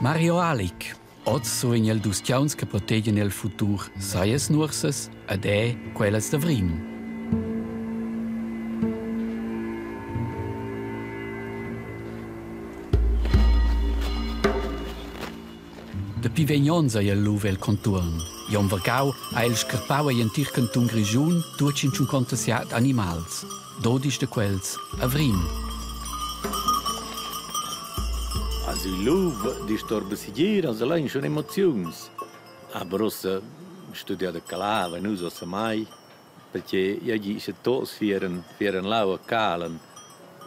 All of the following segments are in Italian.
Mario Alic, oz sovegn el dus tgauns che protegen el futur, saies nursas, ed quellas da vrin. De pivegnons ai el luve el conturn. Jon Vergau ha el scarpau ai antir cantun Grigiun 257 animals. 12 de quels a vrin. Also il luv disturba si gira, also allein schon Emotions. Aber ossa studia de calava, non usa mai, perché io dice tos fieren laua calen.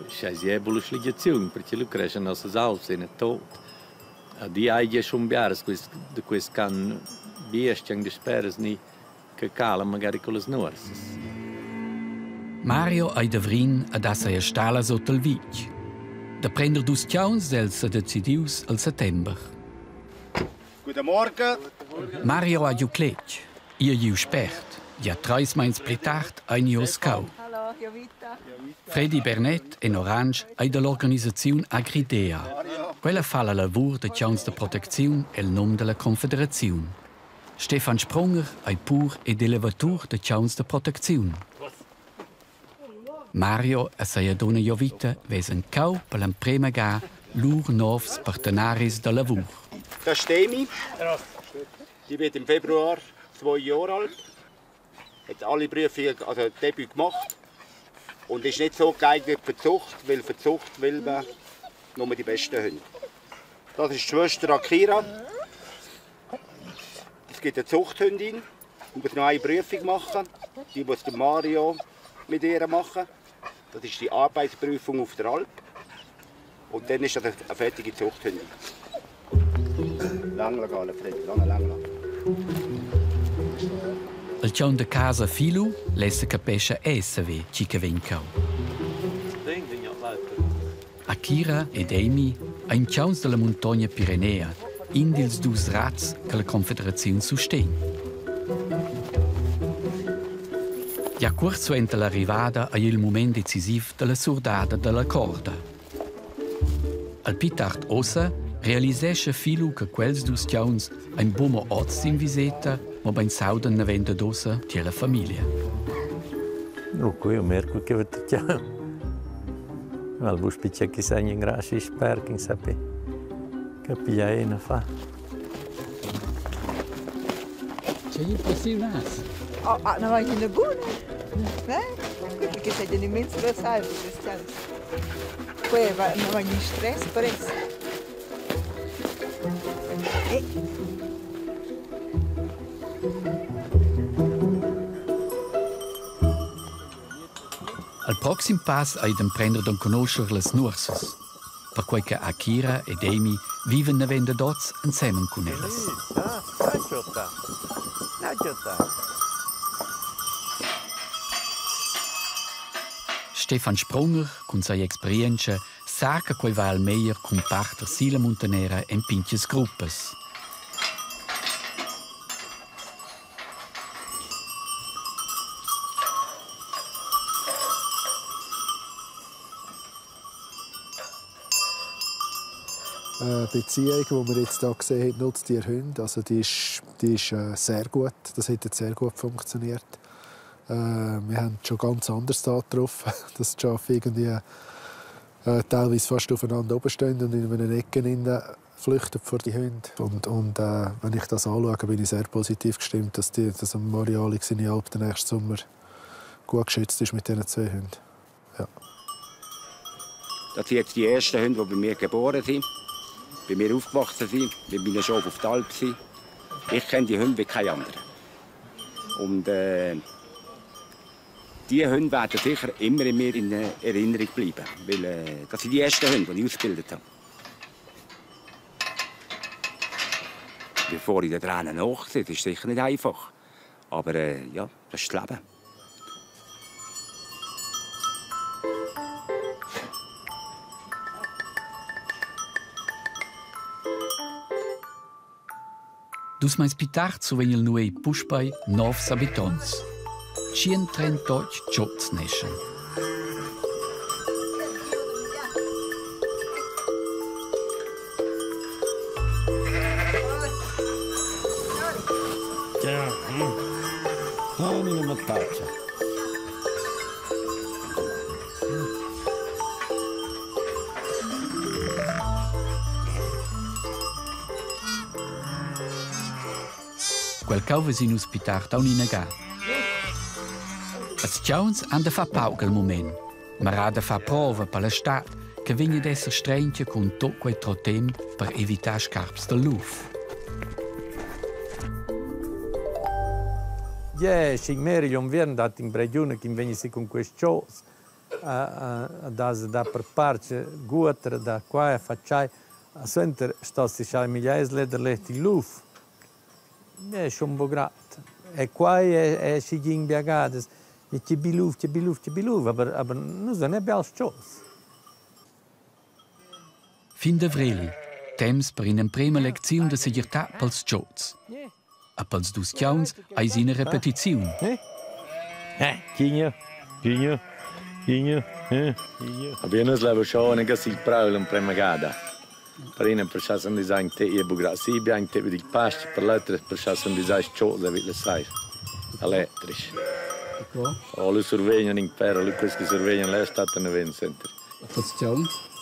Schei sie ebolisch ligazione, perché lu cresce nossas alves in tot. Die hai schon biares de quest can biestiang de speres ni che calen magari con le nuorses. Mario ai de vrin ad assa e stala sotto il vic. Da prender dus tjauns dels decidius al settember. Guten Morgen. Mario ha giu clec. Io giu spert. Ja treis meins pritart ein jos cau. Freddy Bernet en Orange ai de l'organizzaziun Agridea. Quella fa la lavur de tjauns de protecziun el nom de la Confederaziun. Stefan Sprunger ai pur ed elevatur de tjauns de protecziun. Mario e seia dona Jovita wesen cau per l'emprema ga lur novs partenaris de lavur. Das ist Demi. Die wird im Februar 2 Jahre alt. Hat alle Prüfungen, also Debüt gemacht. Und ist nicht so geeignet für die Zucht, weil für die Zucht will man nur die besten Hunde. Das ist die Schwester Akira. Es gibt eine Zuchthündin. Die muss noch eine Prüfung machen. Die muss der Mario mit ihr machen. Das ist die Arbeitsprüfung auf der Alp. Und dann ist das eine fertige Zuchthündin. Lang gehen, Fred, lang. Il tjaun de casa Filu lesse capesce SW cica vincau. Akira ed Amy ein tjauns della montagna Pirenea, indils dus rats che la Confederazione sustegn. Ja curz suenta l'arrivada a il moment decisiv della surdada della corda. Al pitart ossa realisesce Filu che quels dus tjauns ein bumo oz in viseta, ma ben sauden ne vende dosa tie la famiglia. No, qui ho merco che vado tjau. Al bus piccia che sai in grassi sperking sape. Capia e na fa. C'è il passiunas. Oh, non vai in buona. Perché sei di immenso lo sai, poi non vai in stress per eso. Al proxim pass ai dem prender don conoscer las nursas. Per quei che Akira ed Amy viven ne vende dots insieme con ellas. Stefan Sprunger, con sa esperienza, sa che quei va al meglio con parter sila montanera in pinches gruppes. Beziehung, die wir jetzt hier gesehen haben, Nutztierhunde, also die ist sehr gut. Das hat jetzt sehr gut funktioniert. Wir haben schon ganz anders da drauf, dass die Schafe irgendwie teilweise fast aufeinander oben stehen und in einer Ecke flüchten vor die Hunde. Und wenn ich das anschaue, bin ich sehr positiv gestimmt, dass Mario Alic seine Alp den nächsten Sommer gut geschützt ist mit diesen 2 Hunden. Ja. Das sind jetzt die ersten Hunde, die bei mir geboren sind. Bei mir aufgewachsen sind, bei meinen Schafen auf der Alp sind. Ich kenne die Hunde wie keine anderen. Und diese Hunde werden sicher immer in mir in Erinnerung bleiben. Weil das sind die ersten Hunde, die ich ausgebildet habe. Bevor ich den Tränen nachsehe, das ist sicher nicht einfach. Aber ja, das ist das Leben. Dus mais pitart suvegnel nuei pushpai 9 habitants. 138 jobs neschen. faccia. Quel cauve sin ospitar da un'ina ga. Als tjauns han de fa pauca al moment, ma ha de fa prova per la stat che vigna d'esser strengia con tot quei trotem per evitar scarps del luf. Ja, sin meriglion vien dat in Bregione che venisse con questi shows da per parte guotra da qua e facciai a center sto si sai migliaia lederlet in luf. Ja, schon un po' grat. E qua è si ging biagades. E ci biluf, aber non sono nebbe als shows. Fin de vreli, temps per in prima lezione de segirtà pels shows. A pels dus tjauns eis in repetizione. Ginja. Abbiamo slavo schon che si praulo in prima gada. Per una persona di design te e bugrasi bianche per il pasto, per l'altra persona di design chose avec le saif. Elettrisch. O lo sorvegliano in perro, quelli che sorvegliano le state in event center. Pels tjauns?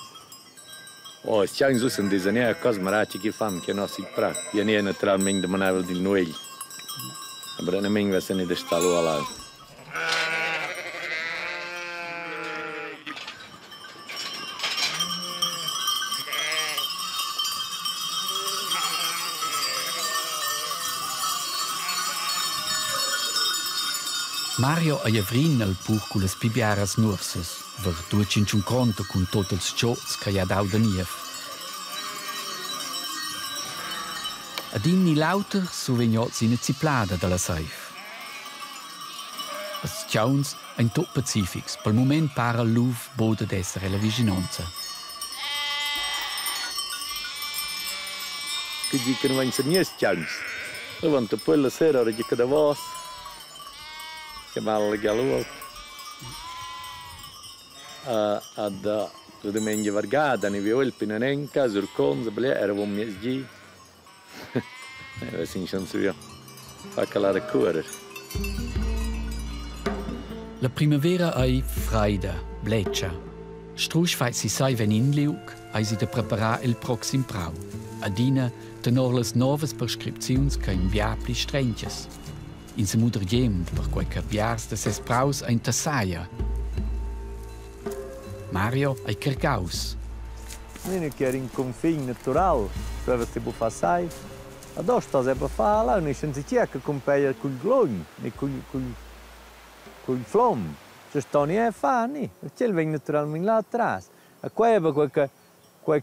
Oh, stiamo in un disegno a cose maracci che fanno che non si pra. Io ne naturalmente di manevole di noi. Ma non mi va ne da stallo alla. Mario e Evrin al pur con le spibiaras nurses, ver 250 con tutti els shows che ha dau da nief. Ad inni lauter so vegnot sine ziplada dalla saif. Als tjauns ein tot pacifics, pel moment para l'uv boda d'essere la vicinanza. Che dicono che non si niente stiamo. Levanta poi la sera, ora che da vos. Che male gallo. Ad domenica vargata, ne vi il pinanenca, zurconza, bля, eravamo mesgi. Assim non si via. Fa calare correre. La primavera è freida, bleccia. Strusch fai si sai ven in liug, ai si da preparar il proxim prau. Adina tenor las novas prescripzions che inviabli strenches. In se mudergiem per quei capiars de ses praus ein tassaia. Mario ai kergaus. Non è che era in confine naturale, dove si può fare. Adesso si può fare, là non si cerca con il glogno, né con il flom. Se sto non è fare, perché il viene naturalmente là atrás. A quel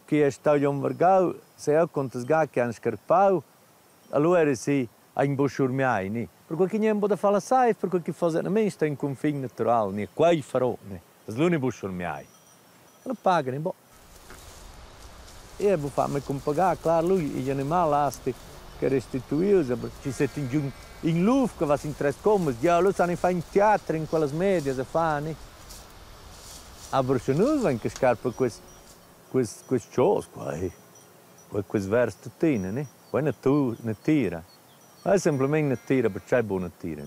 che è stato un vergau, se è con il gas che hanno scarpato, allora si ha in boschurmiai, per quel che non può fare sai, per quel che fa se sta in confine naturale, né quei farò, né. Es l'uni boschurmiai. Non pagano, boh. E devo farmi compagare, claro, lui, gli animali asti che restituiscono, ci siete in luft, che va in tre comodi, già lo sanno fare in teatro, in quelle medie, se fanno. Ma se non vanno a scarpare queste cose, queste versetine, ne? Poi una tira. È semplicemente una tira, perché è buona tira.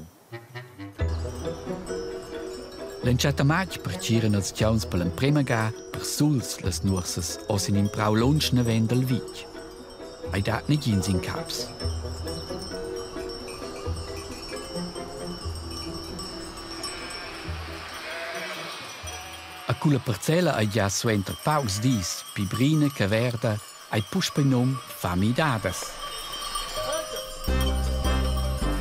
L'enciata maig parciren els tjauns per l'emprema ga per suls les nurses o sin in prau lunch ne ven del vitg. Ai dat ne gins in caps. A culla parcella ai già suenter paus dis, pibrine che verda, ai puspe nom famidades.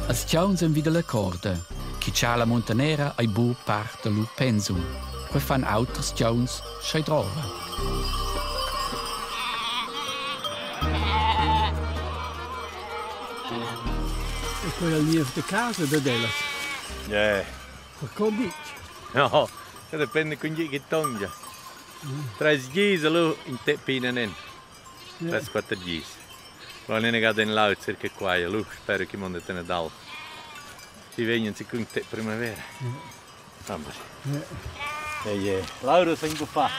Els tjauns en vida la corda, chi c'ha la montanera ai bu parte lu pensum, que fan auters tjauns schei drova. E quella lieve di casa da delas. Per cobic. No, dipende con chi che tonga. 3 gis lo in te pinanen. 3-4 gis. Lo ne gada in laut circa qua, lo spero che mondo te ne dal. Si vengono si con te primavera. Ambas. Laura sei in fa.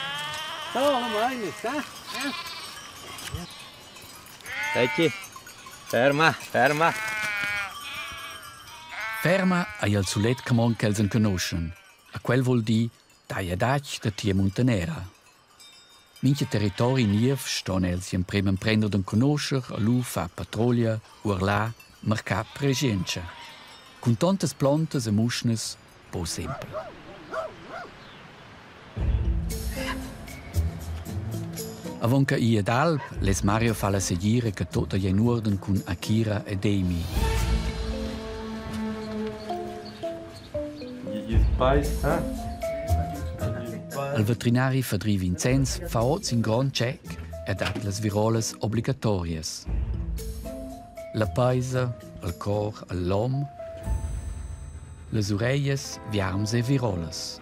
No, mai, sa? Senti. Ferma. Ferma è il sulet camon che els conoscono, a quel vuol dire Taiadac de Tia Montenera. Minche territori niev ston els in prem prender d'en conoscer, a lu fa patroglia, urlà, marcar presenza. Con tantas plantas e muschnes, po sempre. Avon che i ed Alp, les Mario fa la seguire che tutta è in ordine con Akira ed Amy. Il veterinari Fadri Vincenz fa oggi un gran check e dà le viroles obbligatorie. La paisa, il cor, l'om, le orecchie, viarms e viroles.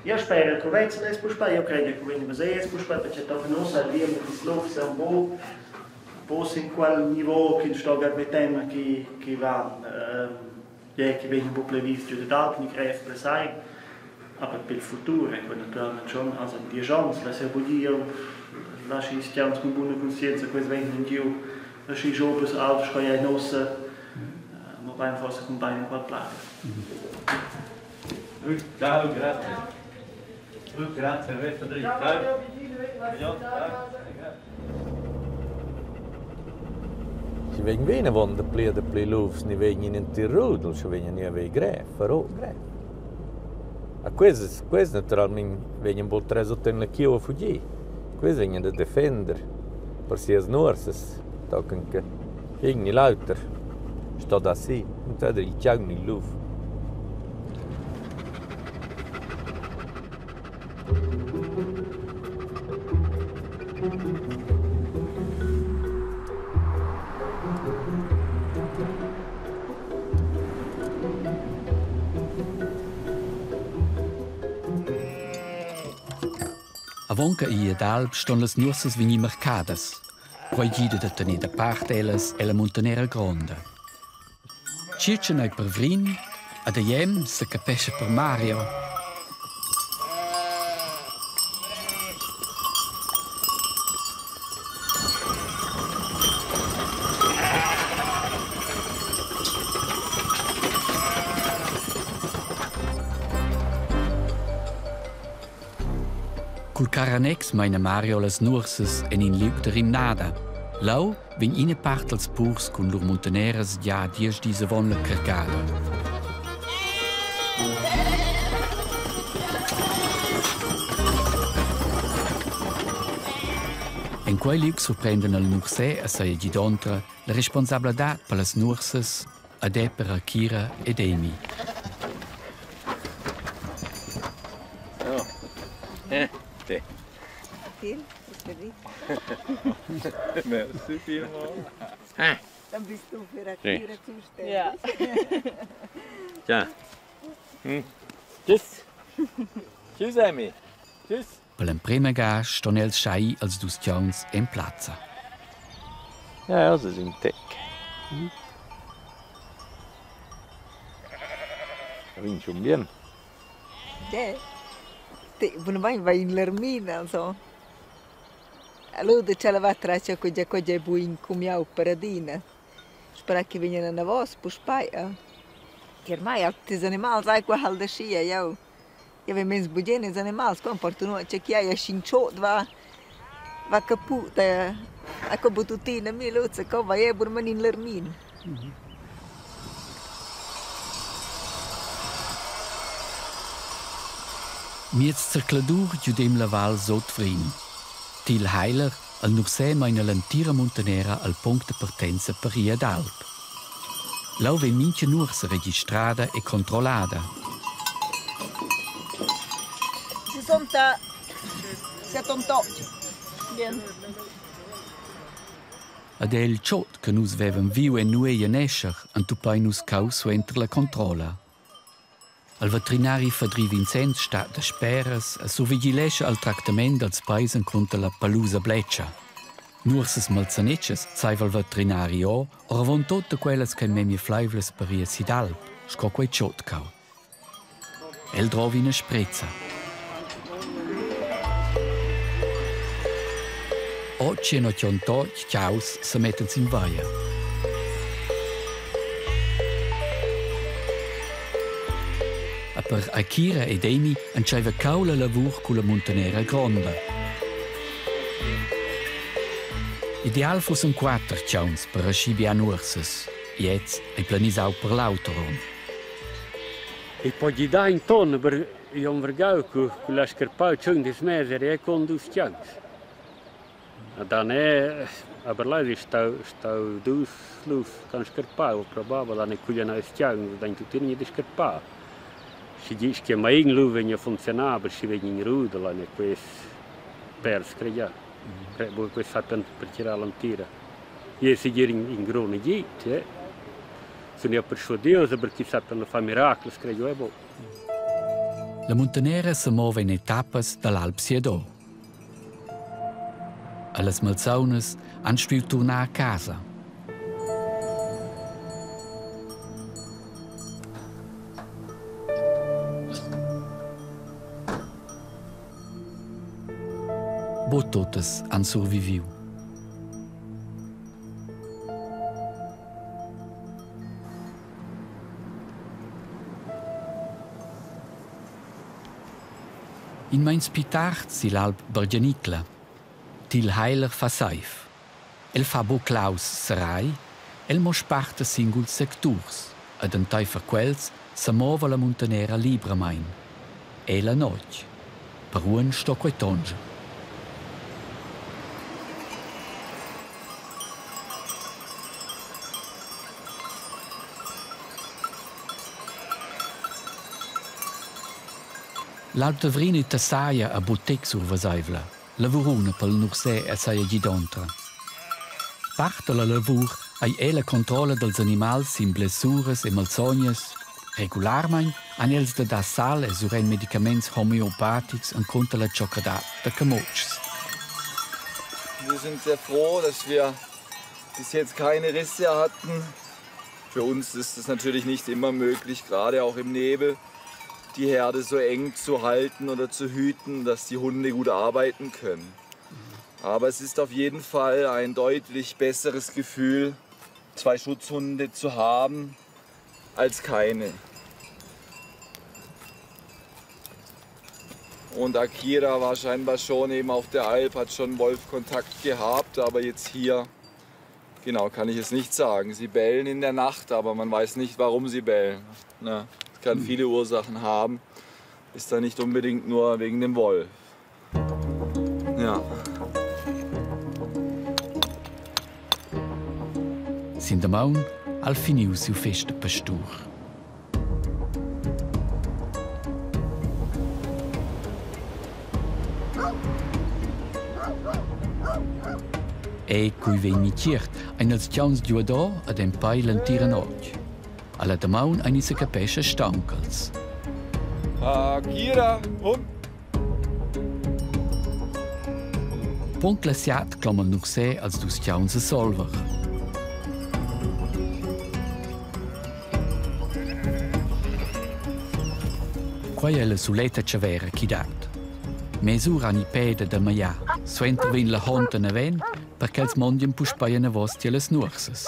Io spero che venga a spostare, io credo che venga a spostare perché non sa via che slow sia un po' in quel livello che sto vedendo che va che venga un po' più visto da altri crescere sai ma per il futuro naturalmente schon also die chance la se vuol dire lasci stiamo con buona coscienza questo venga in più lasci jobs altro che hai nossa ma vai forse con bene quel plato. Ciao, grazie. Grazie, resta dritto. Si vengono bene quando le luft ne vengono in Tirol, si vengono a vedere greve, però greve. A questo naturalmente vengono un po' preso in la chiave a fuggire. Questo vengono a difendere per si snorses, toccano che ogni l'altro sta da sì, non c'è di chiagno in luft. Avonca i ed Alp ston las nuossas vegni mercadas, quai gide da tenir da part ellas e la Montenera Gronda. Circen ai per Vrin, ad aiem se capesce per Mario. Cul caranex meine Mario las nursas en in liug der rimnada. Lau vin ine part als purs cun lur montaneras ja dies diese vonne cargada. En quei liug surprenden al nursè a saia gidontra la responsabilitat per las nursas ad e per Akira ed Amy. Sì. Merci vielmals. Dann bist du für Akira zuständig. Ja. Ja. Tschüss. Tschüss, Amy. Tschüss. Per l'emprema gas ston els schai als dus tjauns en plazza. Ja, das ist ein Tech. Vin schon bien. Ja. Buon vai in Lermina, so. Allora c'è la vatraccia che già è buin come a paradina. Spera che vengano a vos, poi spaia. Che ormai altri animali, sai qua al da scia, io. Io avevo messo bugiene gli animali, qua portano c'è chi ha scinciot, va caputa, a cobututina, mi luzza, qua vai a burmani in Lermina. Miez circladur giudem la val sot Vrin. Til Heiler al nursè meine l'antira Montenera al punct de partenza per i ed Alp. Lau ve minche nursa registrada e controllada. Si sono 78. Bien. Ad è il ciot che nus vevan viu e nueia nescer antupai nus causu enter la controlla. Al veterinari Fadri Vincenz sta da speras a suvigilesce al tractament als paisen contra la palusa bleccia. Nursas malzanetches saiva il veterinario o avon tutte quelles che memie flaivles per ia sidalp, sco quei ciotcau. El trovi una sprezza. Oggi no cionto ciaus se metten in vaia. A per Akira ed Amy anceiva caula lavur con la montanera gronda. Ideal fossen 4 ciauns per ascibi an ursas. Jetzt è planisau per l'autoron. E poi gli dà intorno per un vergau con la scarpau ciun des mesere e con 2 ciauns. E dan è a berlai stau 2 sluf con scarpau, probabile dan è cugliano ciauns, dan tutti di scarpau. Si dice che mai in lui venne funzionabile, si venne in rudela, e questo pers, credo. Credo che questo sappiano per tirare l'antira. Io si gira in grone gite, sono persuasioso perché sappiano fare miracoli, credo. La montanera si muove in etappes dall'Alp Siedò. Alle Malzaunes hanno spiù tornare a casa. Bo totes han surviviu. In meins pitart si l'Alp Bergenicla, til heiler fa saif. El fa bo claus serai, el mo sparta singul secturs, ed en taifer quels se mova la montanera libramain. E la noc, per un sto quei tonge. L'Alp de Vrina tassaia a botec sur Vasaivla, lavuruna pel nursè e saia gidontra. Parte la lavur ai la controlla dels animals in blessures e malsognas. Regularmein han els de dar sal e suren medicaments homeopathics en contra la Chocadat de Camotschs. Wir sind sehr froh, dass wir bis jetzt keine Risse hatten. Für uns ist es natürlich nicht immer möglich, gerade auch im Nebel, die Herde so eng zu halten oder zu hüten, dass die Hunde gut arbeiten können. Aber es ist auf jeden Fall ein deutlich besseres Gefühl, 2 Schutzhunde zu haben, als keine. Und Akira war scheinbar schon eben auf der Alp, hat schon Wolfkontakt gehabt, aber jetzt hier, genau, kann ich es nicht sagen. Sie bellen in der Nacht, aber man weiß nicht, warum sie bellen. Na, kann viele Ursachen haben, ist da nicht unbedingt nur wegen dem Wolf. Ja. Sin da maun al finiu siu festa pastur. E cui vei miciert, ein als tjauns giuadò ad en pai l'antira noc. Alla da maun ein isa capesce stancals. Akira, Pont glaciat clommel nuc se als dus tjauns a solver. Quai è la suletta chavera chidat. Mesura ni pede da maia, suenter vin la honta na ven, perché els mondien puspaien a vosti alle snursas.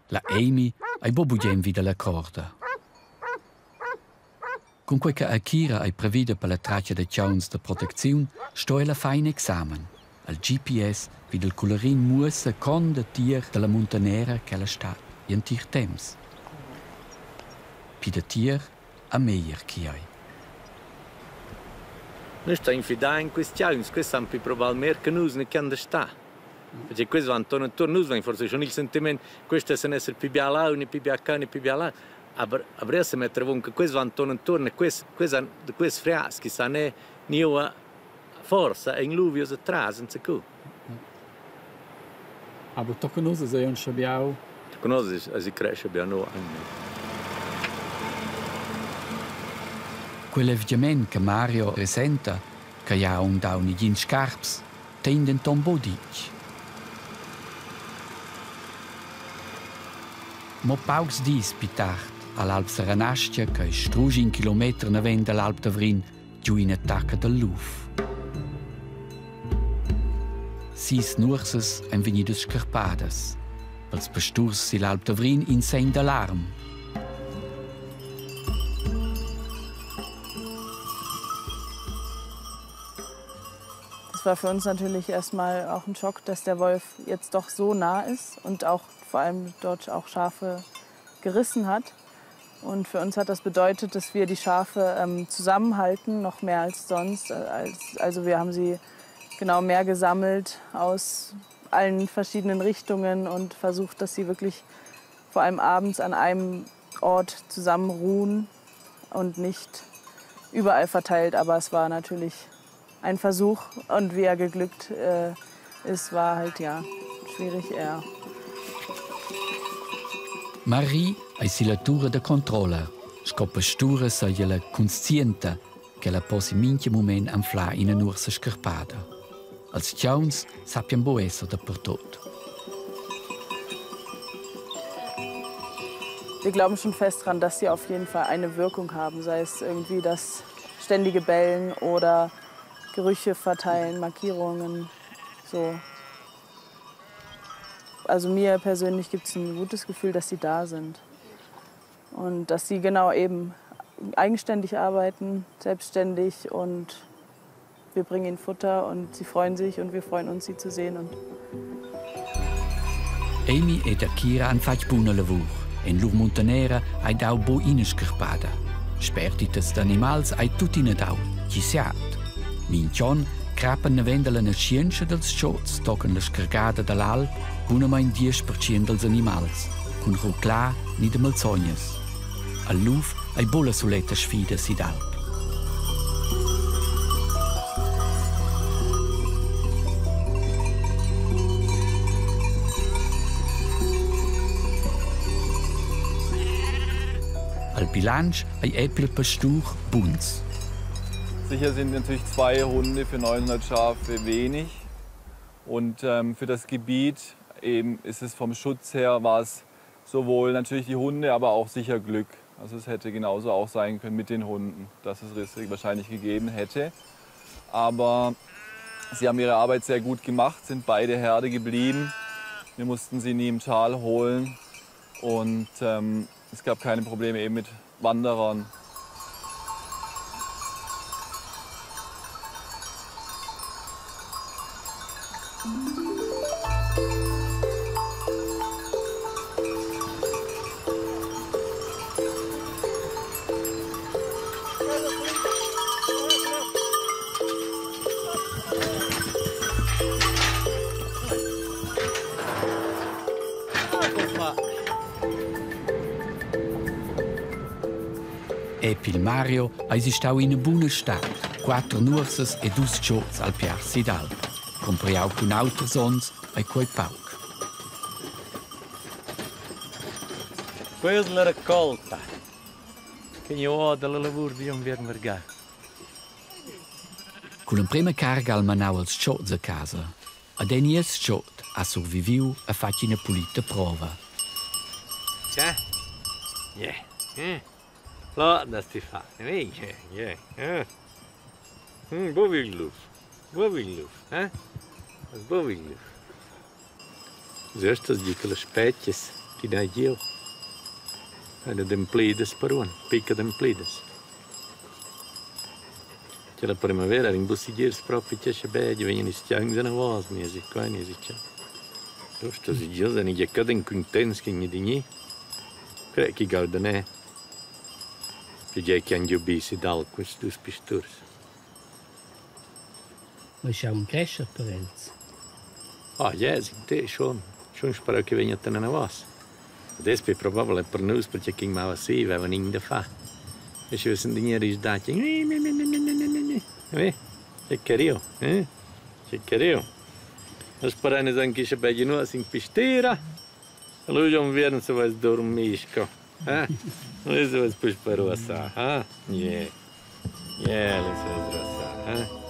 La Amy ai bobugiem vida la corda. Con quei che Akira ai previde per la traccia de tjauns de protezione, sto e la fain examen. Al GPS vid il colorin muessa con de tier de la montanera che la sta in tir temps. Pi de tier a meier chi hai. Noi stiamo infidando in questi tjauns, questi sono più probabilmente che noi ne canno sta. Perché questi vanno torno intorno, noi forse c'è il sentimento, questi sono essere più là, ne più qua, ne più là. Avrei se mettere comunque questi vanno torno intorno, questi friaschi, sono una forza, e in l'uvio si trasano, non Aber tu conosci se un sciabiao? Tu conosci se cresce abbiamo Quell'evgiament che Mario resenta, che ha un dauni gin scarps, tein den Tombodic. Mo paucs dis pitart all'Alp Serenastia, che è strugi in chilometri navent dall'Alp Tavrin, giù in attacca del Luf. Sis nurses han venidas scarpadas, pels pasturs si l'Alp Tavrin in segn d'alarm. Das war für uns natürlich erstmal auch ein Schock, dass der Wolf jetzt doch so nah ist und auch vor allem dort auch Schafe gerissen hat. Und für uns hat das bedeutet, dass wir die Schafe zusammenhalten, noch mehr als sonst. Also wir haben sie genau mehr gesammelt aus allen verschiedenen Richtungen und versucht, dass sie wirklich vor allem abends an einem Ort zusammen ruhen und nicht überall verteilt. Aber es war natürlich ein Versuch und wie er geglückt ist, war halt ja schwierig eher. Marie è silatura de controller. Scoppa stura sa gliela conscienta che la posi minchia moment anfla in una ursa scarpada. Als tjauns sappiam bo esser dappertut. Wir glauben schon fest daran, dass sie auf jeden Fall eine Wirkung haben, sei es irgendwie das ständige Bellen oder Gerüche verteilen, Markierungen, so. Also mir persönlich gibt es ein gutes Gefühl, dass sie da sind und dass sie genau eben eigenständig arbeiten, selbstständig und wir bringen ihnen Futter und sie freuen sich und wir freuen uns, sie zu sehen. Und Amy e Akira han fatg buna lavur. En lur montanera hai dau bo ina scarpada. Spertitas d'animals hai tut ina dau, gisiat. Minchon crappen ne vendela na scienza dels schots tocan la scargada dall'Alp, una mai 10% dels animals, cun ruclà ni de malzognas. Al luf hai bola soleta sfida si d'Alp. Al Bilanz hai Äpfel Pastur Bunz. Sicher sind natürlich 2 Hunde für 900 Schafe wenig. Und für das Gebiet eben ist es vom Schutz her, war es sowohl natürlich die Hunde, aber auch sicher Glück. Also es hätte genauso auch sein können mit den Hunden, dass es Risse wahrscheinlich gegeben hätte. Aber sie haben ihre Arbeit sehr gut gemacht, sind beide Herde geblieben. Wir mussten sie nie im Tal holen und es gab keine Probleme eben mit Wanderern. Epil Mario eis stau in buona stat, 4 nursas e 2 schots al piar Sidalp, compriau cun auters ons e coi pauc. Questa è la raccolta che io ho dalla lavoro di un vermergà. Con la prima carga al manau als schots a casa, ad enies schot ha surviviu a fatg ina pulita prova. Ja? Ja. La, das si fa. Ja. Bovilluf. Bovilluf. Zestas di que las petches que dá eu. Era demplidas per un, pica demplidas. C'è la primavera, rimbussigiers proprio c'è bene, vengono stiangi una volta, ne si qua, ne si c'è. Giusto, si già sono già caden contents che ne digni. Crec che gaudanè. Che già che hanno bisi dal questi due pastors. Ma c'è un crescer per els? Ah, ja, te schon. Schon spero che venga a tenere una voce. Adesso è probabile per noi perché chi mi aveva sì, aveva niente da fare. E ci sono degli risdati. Che carino, eh? Che carino. E sperano anche che c'è noi in pistera. E lui non viene se va a dormire. Lui se va a sperare, eh? Yeah, lui se va a sperare, eh?